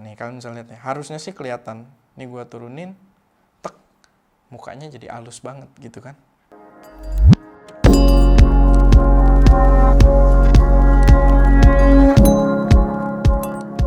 nih kalian bisa lihat ya, harusnya sih kelihatan. Nih gue turunin, tek, mukanya jadi halus banget gitu kan.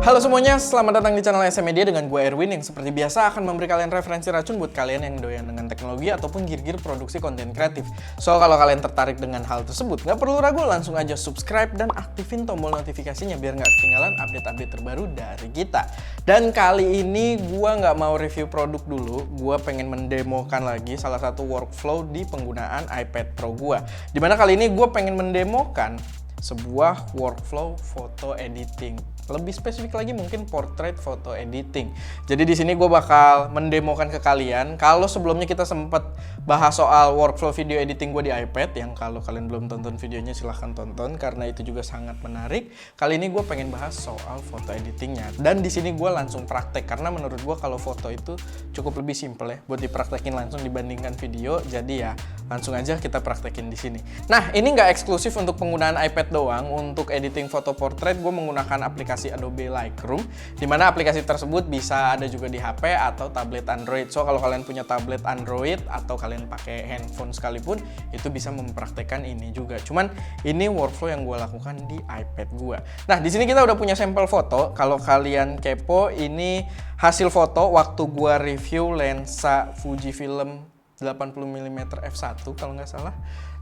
Halo semuanya, selamat datang di channel SM Media dengan gue Erwin yang seperti biasa akan memberi kalian referensi racun buat kalian yang doyan dengan teknologi ataupun gear-gear produksi konten kreatif. So, kalau kalian tertarik dengan hal tersebut, nggak perlu ragu, langsung aja subscribe dan aktifin tombol notifikasinya biar nggak ketinggalan update-update terbaru dari kita. Dan kali ini gue nggak mau review produk dulu, gue pengen mendemokan lagi salah satu workflow di penggunaan iPad Pro gue. Dimana kali ini gue pengen mendemokan sebuah workflow foto editing. Lebih spesifik lagi mungkin portrait photo editing. Jadi di sini gue bakal mendemokan ke kalian. Kalau sebelumnya kita sempat bahas soal workflow video editing gue di iPad, yang kalau kalian belum tonton videonya silahkan tonton karena itu juga sangat menarik. Kali ini gue pengen bahas soal foto editingnya. Dan di sini gue langsung praktek karena menurut gue kalau foto itu cukup lebih simple ya buat dipraktekin langsung dibandingkan video. Jadi ya langsung aja kita praktekin di sini. Nah, ini nggak eksklusif untuk penggunaan iPad doang. Untuk editing foto portrait gue menggunakan aplikasi Adobe Lightroom, dimana aplikasi tersebut bisa ada juga di HP atau tablet Android. So kalau kalian punya tablet Android atau kalian pakai handphone sekalipun, itu bisa mempraktekkan ini juga. Cuman ini workflow yang gue lakukan di iPad gue. Nah di sini kita udah punya sampel foto. Kalau kalian kepo, ini hasil foto waktu gue review lensa Fujifilm 80mm f1 kalau nggak salah.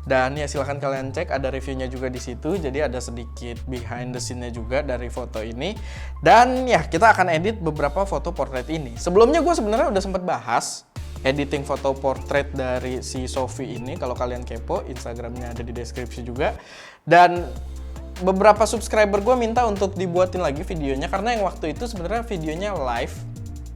Dan ya silahkan kalian cek, ada reviewnya juga di situ. Jadi ada sedikit behind the scene-nya juga dari foto ini. Dan ya kita akan edit beberapa foto portrait ini. Sebelumnya gue sebenarnya udah sempat bahas editing foto portrait dari si Sophie ini. Kalau kalian kepo, Instagramnya ada di deskripsi juga. Dan beberapa subscriber gue minta untuk dibuatin lagi videonya karena yang waktu itu sebenarnya videonya live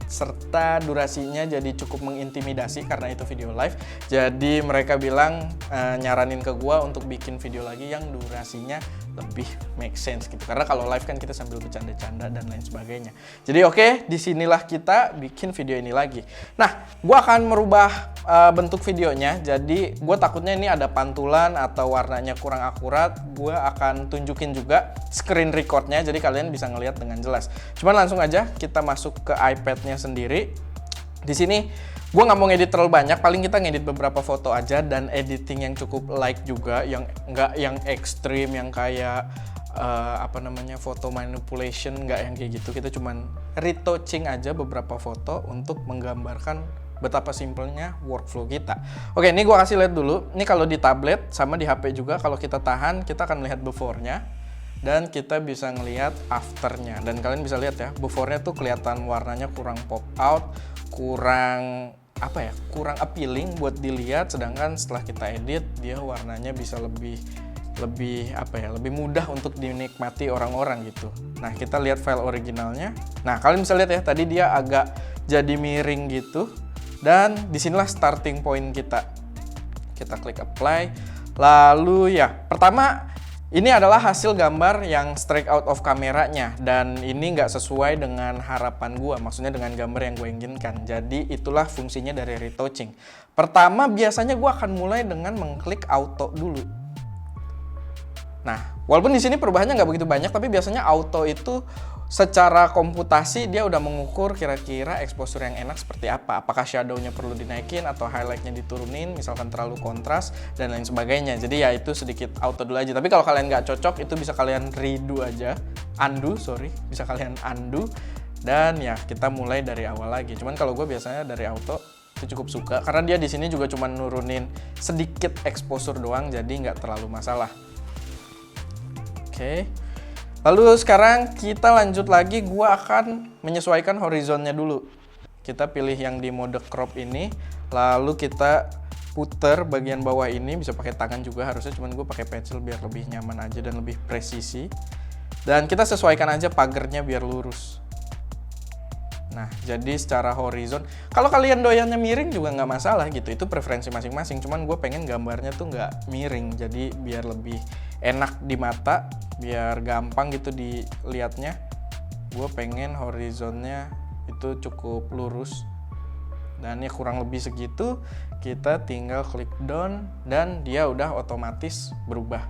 serta durasinya jadi cukup mengintimidasi karena itu video live. Jadi mereka bilang nyaranin ke gua untuk bikin video lagi yang durasinya lebih make sense gitu. Karena kalau live kan kita sambil bercanda-canda dan lain sebagainya. Jadi oke, disinilah kita bikin video ini lagi. Nah, gua akan merubah bentuk videonya. Jadi gua takutnya ini ada pantulan atau warnanya kurang akurat. Gua akan tunjukin juga screen recordnya jadi kalian bisa ngelihat dengan jelas. Cuman langsung aja kita masuk ke iPad-nya sendiri. Di sini gue nggak mau ngedit terlalu banyak, paling kita ngedit beberapa foto aja dan editing yang cukup light juga, yang nggak yang ekstrim, yang kayak foto manipulation, nggak yang kayak gitu. Kita cuman retouching aja beberapa foto untuk menggambarkan betapa simpelnya workflow kita. Oke, ini gue kasih lihat dulu. Ini kalau di tablet sama di HP juga, kalau kita tahan kita akan melihat before-nya. Dan kita bisa ngelihat afternya. Dan kalian bisa lihat ya, before-nya tuh kelihatan warnanya kurang pop out, kurang appealing buat dilihat. Sedangkan setelah kita edit, dia warnanya bisa lebih mudah untuk dinikmati orang-orang gitu. Nah, kita lihat file originalnya. Nah, kalian bisa lihat ya, tadi dia agak jadi miring gitu. Dan disinilah starting point kita. Kita klik apply. Lalu ya, pertama ini adalah hasil gambar yang straight out of kameranya dan ini nggak sesuai dengan harapan gue, maksudnya dengan gambar yang gue inginkan. Jadi itulah fungsinya dari retouching. Pertama biasanya gue akan mulai dengan mengklik auto dulu. Nah, walaupun di sini perubahannya nggak begitu banyak, tapi biasanya auto itu secara komputasi dia udah mengukur kira-kira exposure yang enak seperti apa. Apakah shadow-nya perlu dinaikin atau highlight-nya diturunin, misalkan terlalu kontras dan lain sebagainya. Jadi ya itu sedikit auto dulu aja. Tapi kalau kalian nggak cocok, itu bisa kalian redo aja. Bisa kalian undo. Dan ya kita mulai dari awal lagi. Cuman kalau gue biasanya dari auto itu cukup suka karena dia di sini juga cuma nurunin sedikit exposure doang, jadi nggak terlalu masalah. Oke. Lalu sekarang kita lanjut lagi, gua akan menyesuaikan horizonnya dulu. Kita pilih yang di mode crop ini, lalu kita puter bagian bawah ini, bisa pakai tangan juga harusnya, cuman gue pakai pensil biar lebih nyaman aja dan lebih presisi. Dan kita sesuaikan aja pagernya biar lurus. Nah, jadi secara horizon, kalau kalian doyannya miring juga nggak masalah gitu, itu preferensi masing-masing. Cuman gue pengen gambarnya tuh nggak miring, jadi biar lebih enak di mata, biar gampang gitu dilihatnya. Gue pengen horizonnya itu cukup lurus. Dan ya kurang lebih segitu, kita tinggal klik down dan dia udah otomatis berubah.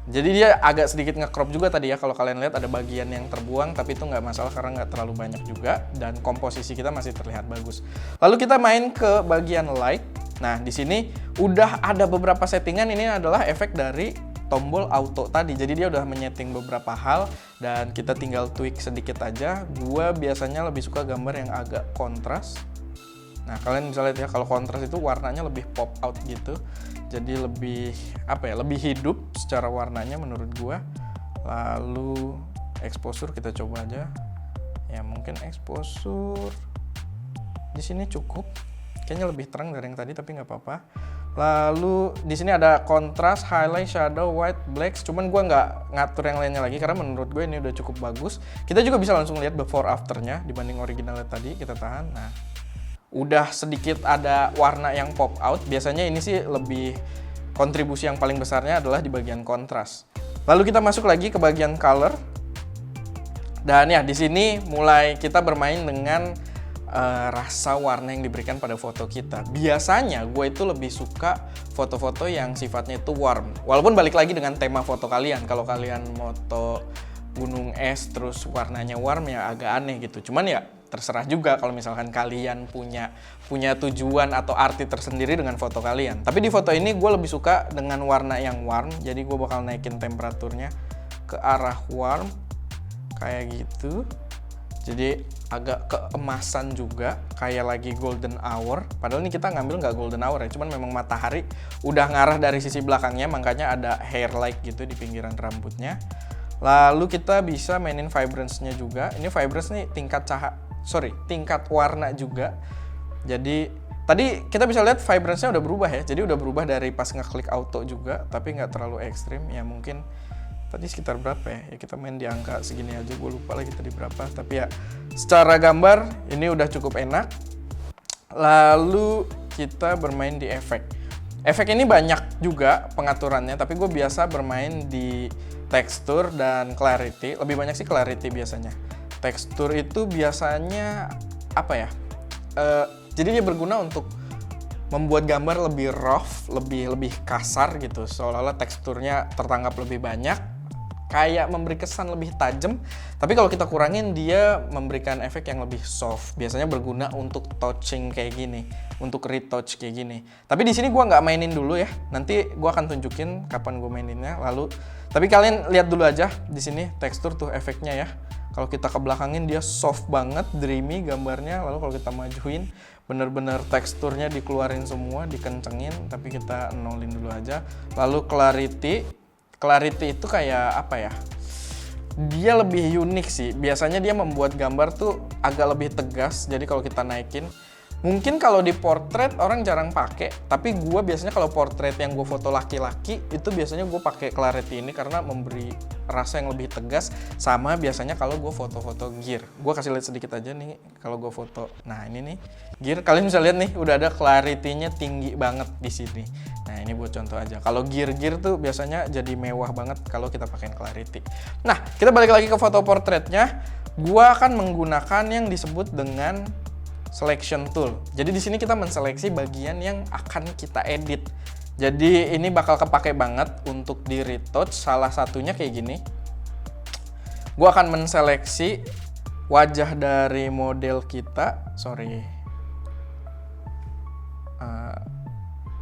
Jadi dia agak sedikit nge-crop juga tadi ya, kalau kalian lihat ada bagian yang terbuang, tapi itu nggak masalah karena nggak terlalu banyak juga, dan komposisi kita masih terlihat bagus. Lalu kita main ke bagian light. Nah, di sini udah ada beberapa settingan, ini adalah efek dari tombol auto tadi. Jadi dia udah menyeting beberapa hal, dan kita tinggal tweak sedikit aja. Gua biasanya lebih suka gambar yang agak kontras. Nah, kalian bisa lihat ya, kalau kontras itu warnanya lebih pop out gitu. Jadi lebih lebih hidup secara warnanya menurut gua. Lalu exposure kita coba aja. Ya mungkin exposure di sini cukup. Kayaknya lebih terang dari yang tadi, tapi nggak apa-apa. Lalu di sini ada kontras, highlight, shadow, white, blacks. Cuman gua nggak ngatur yang lainnya lagi karena menurut gue ini udah cukup bagus. Kita juga bisa langsung lihat before afternya dibanding originalnya tadi. Kita tahan. Nah, udah sedikit ada warna yang pop out. Biasanya ini sih lebih kontribusi yang paling besarnya adalah di bagian kontras. Lalu kita masuk lagi ke bagian color. Dan ya di sini mulai kita bermain dengan rasa warna yang diberikan pada foto kita. Biasanya gue itu lebih suka foto-foto yang sifatnya itu warm. Walaupun balik lagi dengan tema foto kalian. Kalau kalian moto gunung es terus warnanya warm ya agak aneh gitu. Cuman ya terserah juga kalau misalkan kalian punya tujuan atau arti tersendiri dengan foto kalian. Tapi di foto ini gue lebih suka dengan warna yang warm. Jadi gue bakal naikin temperaturnya ke arah warm kayak gitu. Jadi agak keemasan juga, kayak lagi golden hour. Padahal ini kita ngambil nggak golden hour ya, cuman memang matahari udah ngarah dari sisi belakangnya, makanya ada hair light gitu di pinggiran rambutnya. Lalu kita bisa mainin vibrance-nya juga. Ini vibrance nih tingkat warna juga. Jadi tadi kita bisa lihat vibrance-nya udah berubah ya. Jadi udah berubah dari pas ngeklik auto juga, tapi nggak terlalu ekstrim. Ya mungkin tadi sekitar berapa ya? Ya kita main di angka segini aja, gue lupa lagi tadi berapa. Tapi ya secara gambar ini udah cukup enak. Lalu kita bermain di efek. Efek ini banyak juga pengaturannya, tapi gue biasa bermain di tekstur dan clarity. Lebih banyak sih clarity biasanya. Tekstur itu biasanya jadi dia berguna untuk membuat gambar lebih rough, lebih kasar gitu. Seolah-olah teksturnya tertangkap lebih banyak, kayak memberi kesan lebih tajam. Tapi kalau kita kurangin, dia memberikan efek yang lebih soft. Biasanya berguna untuk touching kayak gini, untuk retouch kayak gini. Tapi di sini gua nggak mainin dulu ya. Nanti gua akan tunjukin kapan gua maininnya. Tapi kalian lihat dulu aja di sini tekstur tuh efeknya ya. Kalau kita kebelakangin dia soft banget, dreamy gambarnya. Lalu kalau kita majuin, bener-bener teksturnya dikeluarin semua, dikencengin. Tapi kita nolin dulu aja. Lalu clarity itu kayak dia lebih unik sih. Biasanya dia membuat gambar tuh agak lebih tegas. Jadi kalau kita naikin, mungkin kalau di portrait orang jarang pakai, tapi gue biasanya kalau portrait yang gue foto laki-laki itu biasanya gue pakai clarity ini karena memberi rasa yang lebih tegas. Sama biasanya kalau gue foto-foto gear, gue kasih lihat sedikit aja nih kalau gue foto. Nah ini nih gear, kalian bisa lihat nih udah ada clarity-nya tinggi banget di sini. Nah ini buat contoh aja. Kalau gear tuh biasanya jadi mewah banget kalau kita pakai clarity. Nah kita balik lagi ke foto portraitnya. Gue akan menggunakan yang disebut dengan selection tool. Jadi di sini kita menseleksi bagian yang akan kita edit. Jadi ini bakal kepake banget untuk di retouch. Salah satunya kayak gini. Gua akan menseleksi wajah dari model kita.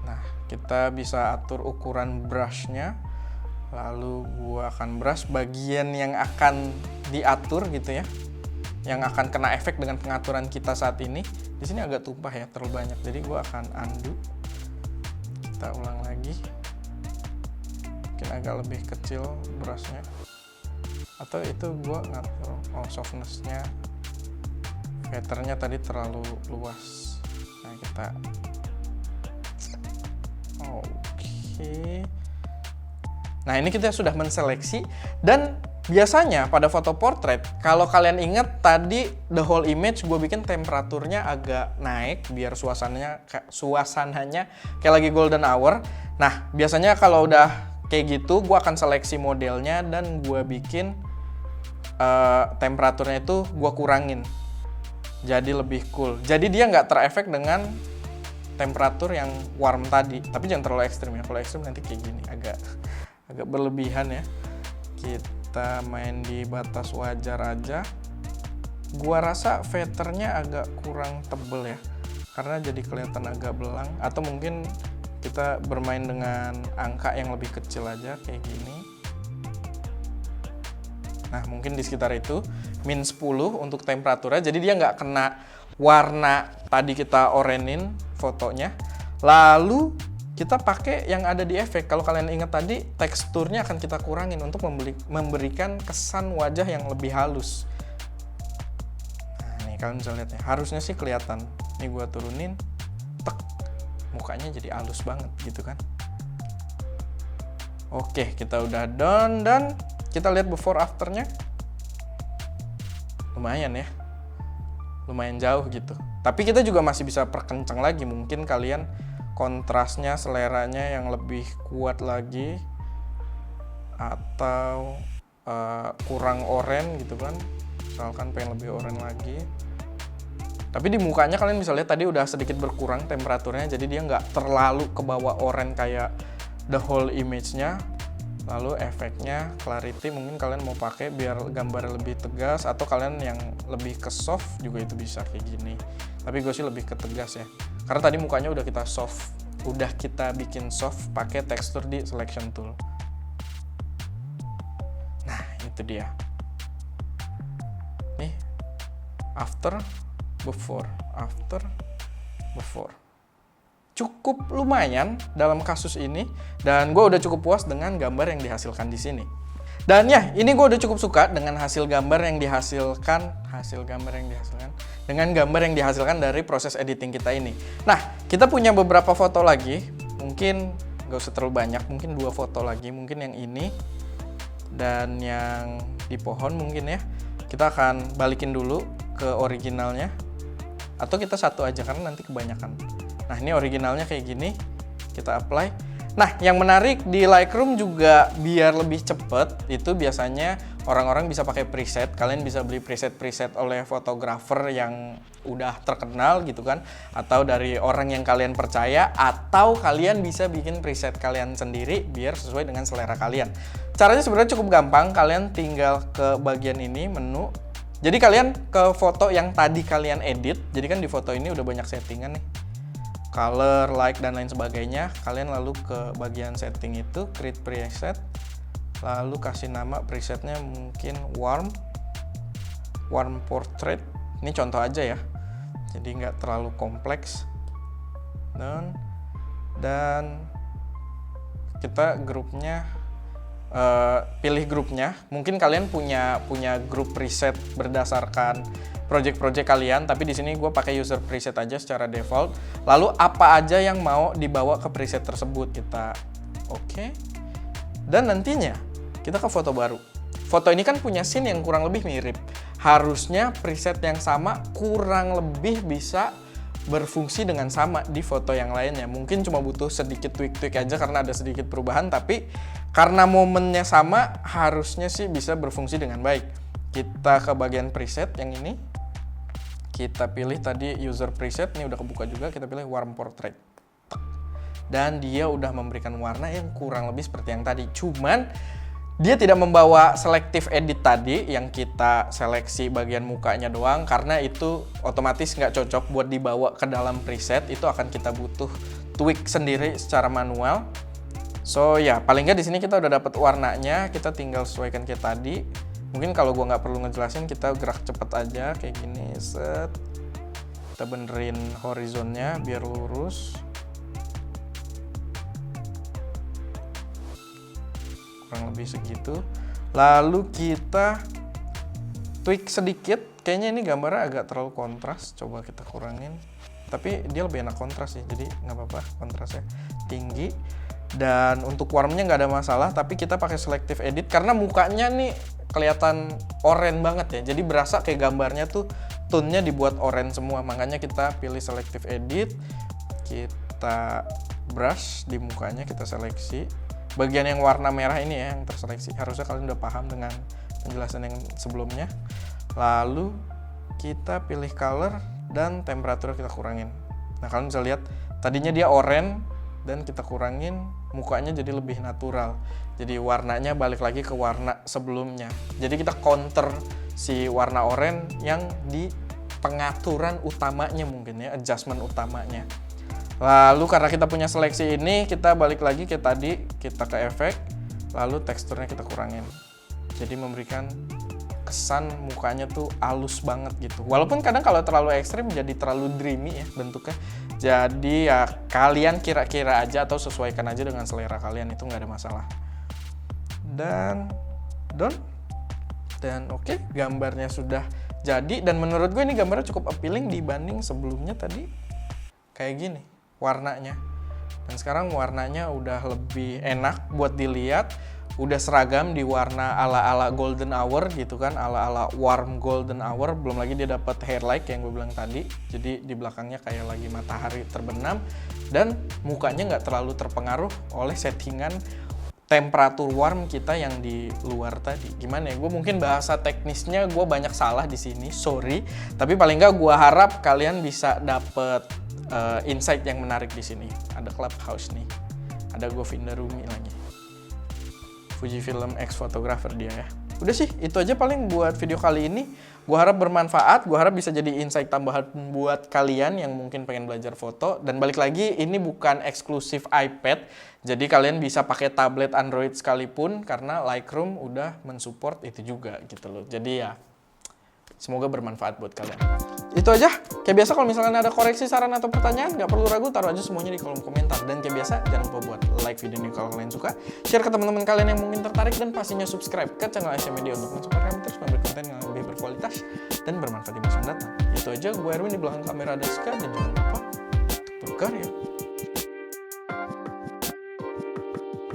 Nah, kita bisa atur ukuran brushnya. Lalu gua akan brush bagian yang akan diatur gitu ya, yang akan kena efek dengan pengaturan kita saat ini. Di sini agak tumpah ya, terlalu banyak. Jadi gue akan undo. Kita ulang lagi. Mungkin agak lebih kecil brushnya. Atau itu gue ngatur softness-nya. Feathernya tadi terlalu luas. Nah kita Nah ini kita sudah menseleksi. Dan biasanya pada foto portrait, kalau kalian ingat tadi the whole image gue bikin temperaturnya agak naik biar suasananya kayak lagi golden hour. Nah biasanya kalau udah kayak gitu gue akan seleksi modelnya dan gue bikin temperaturnya itu gue kurangin jadi lebih cool. Jadi dia nggak terefek dengan temperatur yang warm tadi, tapi jangan terlalu ekstrim ya. Kalau ekstrim nanti kayak gini agak agak berlebihan ya. Kita main di batas wajar aja. Gua rasa feathernya agak kurang tebel ya, karena jadi kelihatan agak belang. Atau mungkin kita bermain dengan angka yang lebih kecil aja kayak gini. Nah mungkin di sekitar itu, min 10 untuk temperaturnya, jadi dia nggak kena warna tadi kita orenin fotonya. Lalu kita pakai yang ada di efek. Kalau kalian ingat tadi, teksturnya akan kita kurangin untuk memberikan kesan wajah yang lebih halus. Nah nih kalian bisa lihat ya, harusnya sih kelihatan. Ini gua turunin, tek, mukanya jadi halus banget gitu kan. Oke, kita udah done dan kita lihat before afternya. Lumayan ya, lumayan jauh gitu. Tapi kita juga masih bisa perkencang lagi. Mungkin kalian kontrasnya, seleranya yang lebih kuat lagi, atau kurang oranye gitu kan. Misalkan pengen lebih oranye lagi. Tapi di mukanya kalian bisa lihat tadi udah sedikit berkurang temperaturnya, jadi dia nggak terlalu ke bawah oranye kayak the whole image-nya. Lalu efeknya clarity mungkin kalian mau pakai biar gambarnya lebih tegas, atau kalian yang lebih ke soft juga itu bisa kayak gini. Tapi gue sih lebih ke tegas ya, karena tadi mukanya udah kita soft, udah kita bikin soft pakai tekstur di selection tool. Nah itu dia. Nih after, before, after, before. Cukup lumayan dalam kasus ini, dan gue udah cukup puas dengan gambar yang dihasilkan di sini. Dan ya, ini gue udah cukup suka dengan hasil gambar yang dihasilkan, dengan gambar yang dihasilkan dari proses editing kita ini. Nah, kita punya beberapa foto lagi, mungkin gak usah terlalu banyak, mungkin 2 foto lagi, mungkin yang ini dan yang di pohon mungkin ya. Kita akan balikin dulu ke originalnya, atau kita satu aja karena nanti kebanyakan. Nah ini originalnya kayak gini, kita apply. Nah yang menarik di Lightroom juga biar lebih cepet, itu biasanya orang-orang bisa pakai preset. Kalian bisa beli preset-preset oleh fotografer yang udah terkenal gitu kan, atau dari orang yang kalian percaya, atau kalian bisa bikin preset kalian sendiri biar sesuai dengan selera kalian. Caranya sebenarnya cukup gampang, kalian tinggal ke bagian ini, menu. Jadi kalian ke foto yang tadi kalian edit, jadi kan di foto ini udah banyak settingan nih, color, light, dan lain sebagainya. Kalian lalu ke bagian setting itu, create preset, lalu kasih nama presetnya mungkin warm portrait. Ini contoh aja ya, jadi nggak terlalu kompleks. Dan kita grupnya, pilih grupnya. Mungkin kalian punya grup preset berdasarkan project-project kalian, tapi di sini gue pakai user preset aja secara default. Lalu apa aja yang mau dibawa ke preset tersebut kita oke. Dan nantinya kita ke foto baru. Foto ini kan punya scene yang kurang lebih mirip. Harusnya preset yang sama kurang lebih bisa berfungsi dengan sama di foto yang lainnya. Mungkin cuma butuh sedikit tweak-tweak aja karena ada sedikit perubahan, tapi karena momennya sama, harusnya sih bisa berfungsi dengan baik. Kita ke bagian preset yang ini, kita pilih tadi user preset, ini udah kebuka juga, kita pilih warm portrait. Dan dia udah memberikan warna yang kurang lebih seperti yang tadi. Cuman dia tidak membawa selective edit tadi yang kita seleksi bagian mukanya doang, karena itu otomatis nggak cocok buat dibawa ke dalam preset. Itu akan kita butuh tweak sendiri secara manual. So ya, paling nggak di sini kita udah dapat warnanya, kita tinggal sesuaikan kayak tadi. Mungkin kalau gua nggak perlu ngejelasin, kita gerak cepet aja kayak gini, set. Kita benerin horizonnya biar lurus. Kurang lebih segitu. Lalu kita tweak sedikit. Kayaknya ini gambarnya agak terlalu kontras. Coba kita kurangin. Tapi dia lebih enak kontras sih, jadi nggak apa-apa kontrasnya tinggi. Dan untuk warmnya nggak ada masalah, tapi kita pakai selective edit karena mukanya nih kelihatan oranye banget ya. Jadi berasa kayak gambarnya tuh tone-nya dibuat oranye semua. Makanya kita pilih selective edit. Kita brush di mukanya, kita seleksi. Bagian yang warna merah ini ya yang terseleksi. Harusnya kalian udah paham dengan penjelasan yang sebelumnya. Lalu kita pilih color dan temperatur kita kurangin. Nah kalian bisa lihat tadinya dia oranye, dan kita kurangin, mukanya jadi lebih natural. Jadi warnanya balik lagi ke warna sebelumnya. Jadi kita counter si warna oranye yang di pengaturan utamanya mungkin ya, adjustment utamanya. Lalu karena kita punya seleksi ini, kita balik lagi ke tadi, kita ke efek, lalu teksturnya kita kurangin. Jadi memberikan kesan mukanya tuh halus banget gitu. Walaupun kadang kalau terlalu ekstrim jadi terlalu dreamy ya bentuknya. Jadi ya kalian kira-kira aja atau sesuaikan aja dengan selera kalian, itu nggak ada masalah. Dan done. Dan oke, gambarnya sudah jadi. Dan menurut gue ini gambarnya cukup appealing dibanding sebelumnya tadi kayak gini warnanya. Dan sekarang warnanya udah lebih enak buat dilihat. Udah seragam di warna ala-ala golden hour gitu kan, ala-ala warm golden hour. Belum lagi dia dapat hairlight yang gue bilang tadi, jadi di belakangnya kayak lagi matahari terbenam. Dan mukanya nggak terlalu terpengaruh oleh settingan temperatur warm kita yang di luar tadi. Gimana ya, gue mungkin bahasa teknisnya gue banyak salah di sini, sorry. Tapi paling nggak gue harap kalian bisa dapet insight yang menarik di sini. Ada Clubhouse nih, ada Govinda Rumi lagi. Fujifilm X photographer dia ya. Udah sih, itu aja paling buat video kali ini. Gue harap bermanfaat, gue harap bisa jadi insight tambahan buat kalian yang mungkin pengen belajar foto. Dan balik lagi, ini bukan eksklusif iPad, jadi kalian bisa pakai tablet Android sekalipun, karena Lightroom udah mensupport itu juga gitu loh. Jadi ya, semoga bermanfaat buat kalian. Itu aja. Kayak biasa kalau misalnya ada koreksi, saran, atau pertanyaan, nggak perlu ragu, taruh aja semuanya di kolom komentar. Dan kayak biasa, jangan lupa buat like video ini kalau kalian suka, share ke teman-teman kalian yang mungkin tertarik, dan pastinya subscribe ke channel SM Media untuk mensupport kami terus memberi konten yang lebih berkualitas dan bermanfaat di masa mendatang. Itu aja, gue Erwin, di belakang kamera ada Ska, dan jangan lupa, tukar ya.